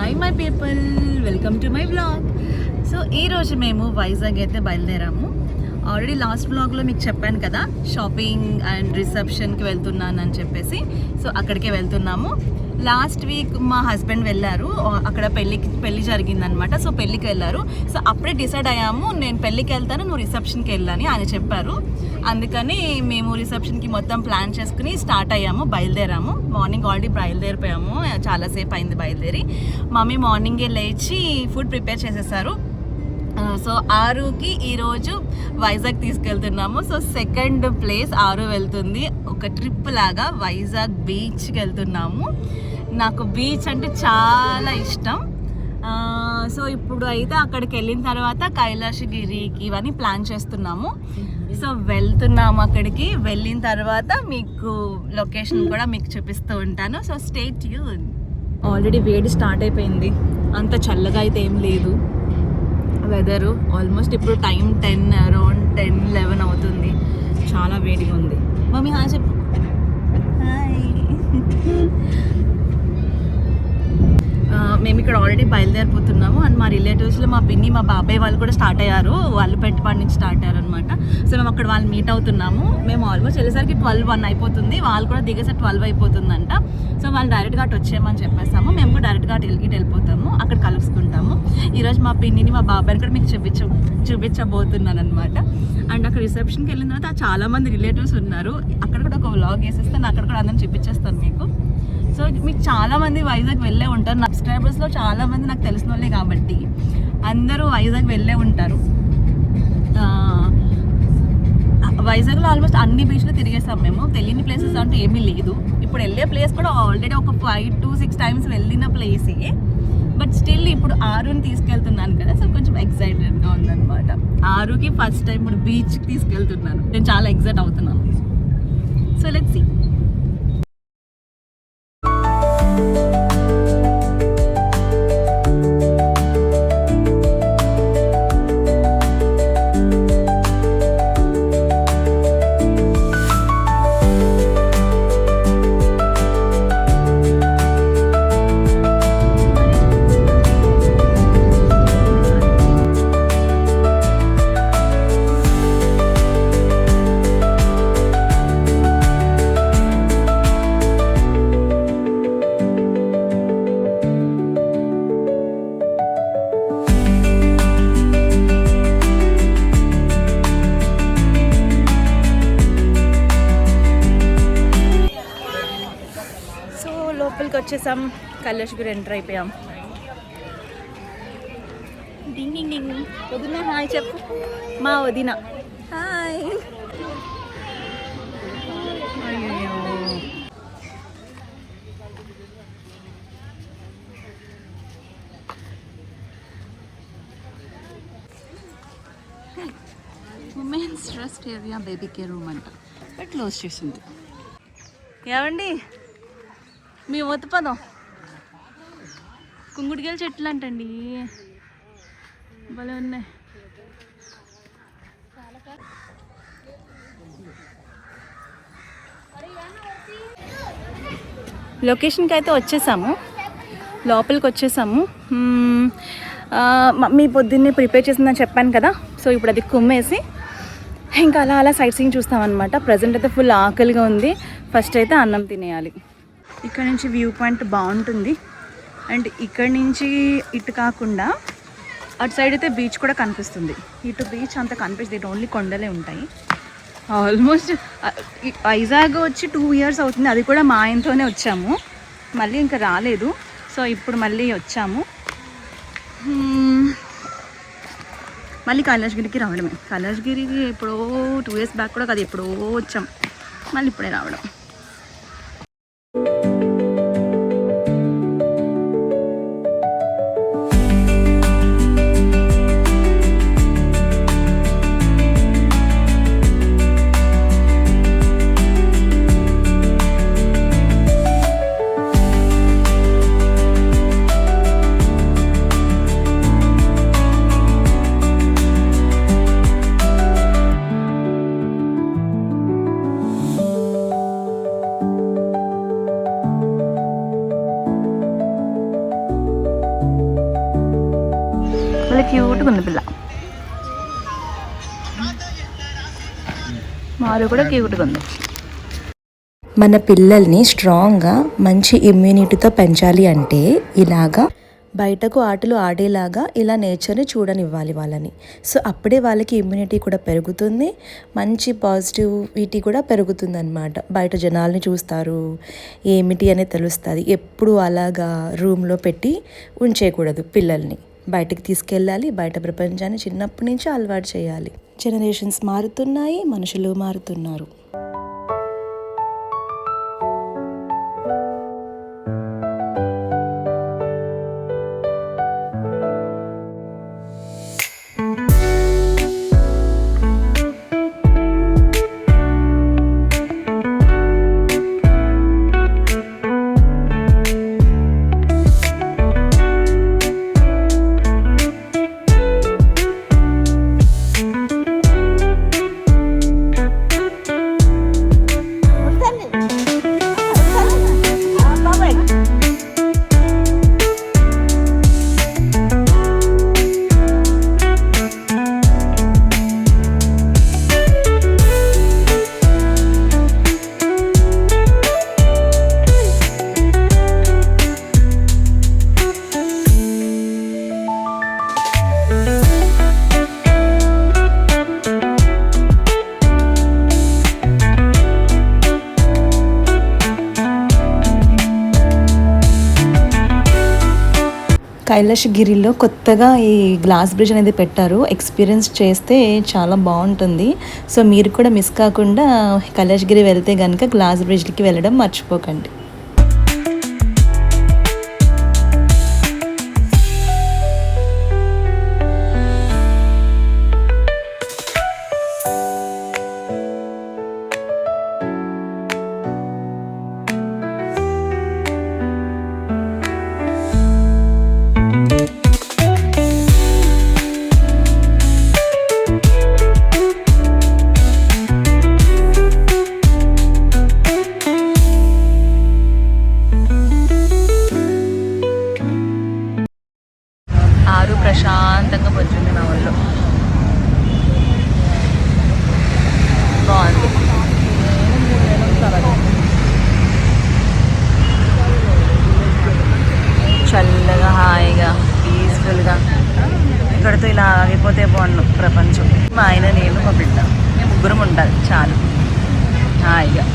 Hi my people, welcome to my vlog. So ఈరోజు మేము వైజాగ్ అయితే బయలుదేరాము. ఆల్రెడీ లాస్ట్ వ్లాగ్లో మీకు చెప్పాను కదా, షాపింగ్ అండ్ రిసెప్షన్కి వెళ్తున్నాను అని చెప్పేసి. సో అక్కడికే వెళ్తున్నాము. లాస్ట్ వీక్ మా హస్బెండ్ వెళ్ళారు, అక్కడ పెళ్ళి జరిగిందనమాట. సో పెళ్ళికి వెళ్ళారు. సో అప్పుడే డిసైడ్ అయ్యాము, నేను పెళ్ళికి వెళ్తాను, నువ్వు రిసెప్షన్కి వెళ్ళని ఆయన చెప్పారు. అందుకని మేము రిసెప్షన్కి మొత్తం ప్లాన్ చేసుకుని స్టార్ట్ అయ్యాము, బయలుదేరాము. మార్నింగ్ ఆల్రెడీ బయలుదేరిపోయాము, చాలాసేపు అయింది బయలుదేరి. మమ్మీ మార్నింగే లేచి ఫుడ్ ప్రిపేర్ చేసేసారు. సో ఆరుకి ఈరోజు వైజాగ్ తీసుకెళ్తున్నాము. సో సెకండ్ ప్లేస్ ఆరు వెళ్తుంది, ఒక ట్రిప్ లాగా వైజాగ్ బీచ్కి వెళ్తున్నాము. నాకు బీచ్ అంటే చాలా ఇష్టం. సో ఇప్పుడు అయితే అక్కడికి వెళ్ళిన తర్వాత కైలాసగిరికి ఇవన్నీ ప్లాన్ చేస్తున్నాము. సో వెళ్తున్నాము. అక్కడికి వెళ్ళిన తర్వాత మీకు లొకేషన్ కూడా మీకు చూపిస్తూ ఉంటాను. So stay tune. ఆల్రెడీ వేడి స్టార్ట్ అయిపోయింది, అంత చల్లగా అయితే ఏం లేదు వెదరు. ఆల్మోస్ట్ ఇప్పుడు టైం 10 అరౌండ్ 10-11 అవుతుంది. చాలా వేడిగా ఉంది. మమ్మీ హాయ్ చెప్పు. హాయ్. మేము ఇక్కడ ఆల్రెడీ బయలుదేరిపోతున్నాము. అండ్ మా రిలేటివ్స్లో మా పిన్ని మా బాబాయ్ వాళ్ళు కూడా స్టార్ట్ అయ్యారు. వాళ్ళు పెట్టుబడి నుంచి స్టార్ట్ అయ్యారు అనమాట. సో మేము అక్కడ వాళ్ళు మీట్ అవుతున్నాము. మేము ఆల్మోస్ట్ వెళ్ళేసరికి 12-1 అయిపోతుంది. వాళ్ళు కూడా దిగేసరికి 12 అయిపోతుందంట. సో వాళ్ళు డైరెక్ట్గా అటు వచ్చేయమని చెప్పేస్తాము. మేము కూడా డైరెక్ట్గా అటు వెళ్ళిపోతాము, అక్కడ కలుసుకుంటాము. ఈరోజు మా పిన్నిని మా బాబాయ్ని కూడా మీకు చూపించబోతున్నాను అనమాట. అండ్ అక్కడ రిసెప్షన్కి వెళ్ళిన తర్వాత చాలామంది రిలేటివ్స్ ఉన్నారు. అక్కడ కూడా ఒక వ్లాగ్ వేసేస్తాను, అక్కడ కూడా అందరం చూపించేస్తాను మీకు. సో మీకు చాలామంది వైజాగ్ వెళ్ళే ఉంటారు. సబ్స్క్రైబర్స్లో చాలామంది నాకు తెలిసిన వాళ్ళే కాబట్టి అందరూ వైజాగ్ వెళ్ళే ఉంటారు. వైజాగ్లో ఆల్మోస్ట్ అన్ని బీచ్లు తిరిగేసాం మేము. తెలియని ప్లేసెస్ అంటే ఏమీ లేదు. ఇప్పుడు వెళ్ళే ప్లేస్ కూడా ఆల్రెడీ ఒక 5-6 టైమ్స్ వెళ్ళిన ప్లేసే. బట్ స్టిల్ ఇప్పుడు ఆరుని తీసుకెళ్తున్నాను కదా, సో కొంచెం ఎక్సైటెడ్గా ఉందన్నమాట. ఆరుకి ఫస్ట్ టైం ఇప్పుడు బీచ్కి తీసుకెళ్తున్నాను. నేను చాలా ఎక్సైట్ అవుతున్నాను. So let's see. లోపలికి వచ్చేసాం, కైలాసగిరి ఎంటర్ అయిపోయాం. డింగ్ డింగ్ డింగ్. వదిన హాయ్ చెప్పు. మా వదిన hi. Women's rest area, baby care room అంట, బట్ క్లోజ్ చేసింది. ఏమండి మీ ఒత్తుపదం కుంగుడికాయల చెట్లు అంటండి, భలే ఉన్నాయి. లొకేషన్కి అయితే వచ్చేసాము, లోపలికి వచ్చేసాము. మమ్మీ పొద్దున్నే ప్రిపేర్ చేసిందని చెప్పాను కదా. సో ఇప్పుడు అది కుమ్మేసి ఇంకా అలా సైట్ సీయింగ్ చూస్తామన్నమాట. ప్రజెంట్ అయితే ఫుల్ ఆకలిగా ఉంది. ఫస్ట్ అయితే అన్నం తినేయాలి. ఇక్కడ నుంచి వ్యూ పాయింట్ బాగుంటుంది. అండ్ ఇక్కడ నుంచి ఇటు కాకుండా అటు సైడ్ అయితే బీచ్ కూడా కనిపిస్తుంది. ఇటు బీచ్ అంత కనిపిస్తుంది, ఇటు ఓన్లీ కొండలే ఉంటాయి. ఆల్మోస్ట్ వైజాగ్ వచ్చి 2 years అవుతుంది. అది కూడా మా ఆయనతోనే వచ్చాము, మళ్ళీ ఇంకా రాలేదు. సో ఇప్పుడు మళ్ళీ వచ్చాము. మళ్ళీ కైలాసగిరికి రావడమే. కైలాసగిరికి ఎప్పుడో 2 years బ్యాక్ కూడా కాదు, ఎప్పుడో వచ్చాం, మళ్ళీ ఇప్పుడే రావడం. భలే క్యూట్గా ఉంది పిల్ల. మారు కూడా క్యూట్గా ఉంది. మన పిల్లల్ని స్ట్రాంగ్గా మంచి ఇమ్యూనిటీతో పెంచాలి అంటే ఇలాగా బయటకు ఆటలు ఆడేలాగా ఇలా నేచర్ని చూడనివ్వాలి వాళ్ళని. సో అప్పుడే వాళ్ళకి ఇమ్యూనిటీ కూడా పెరుగుతుంది, మంచి పాజిటివిటీ కూడా పెరుగుతుంది అనమాట. బయట జనాల్ని చూస్తారు, ఏమిటి అనేది తెలుస్తుంది. ఎప్పుడు అలాగా రూమ్లో పెట్టి ఉంచేయకూడదు పిల్లల్ని. బయటకు తీసుకెళ్ళాలి, బయట ప్రపంచాన్ని చిన్నప్పటి నుంచి అలవాటు చేయాలి. జనరేషన్స్ మారుతున్నాయి, మనుషులు మారుతున్నారు. కైలాసగిరిలో కొత్తగా ఈ గ్లాస్ బ్రిడ్జ్ అనేది పెట్టారు. ఎక్స్పీరియన్స్ చేస్తే చాలా బాగుంటుంది. సో మీరు కూడా మిస్ కాకుండా కైలాసగిరి వెళ్తే కనుక గ్లాస్ బ్రిడ్జ్కి వెళ్ళడం మర్చిపోకండి. ప్రశాంతంగా పొచ్చింది నా ఊళ్ళో. బాగుంది. చల్లగా, హాయిగా, పీస్ఫుల్గా. ఇక్కడితో ఇలా ఆగిపోతే బాగుండు ప్రపంచం. మా ఆయన, నేను, మా బిడ్డ, మేము ముగ్గురం ఉండాలి చాలు హాయిగా.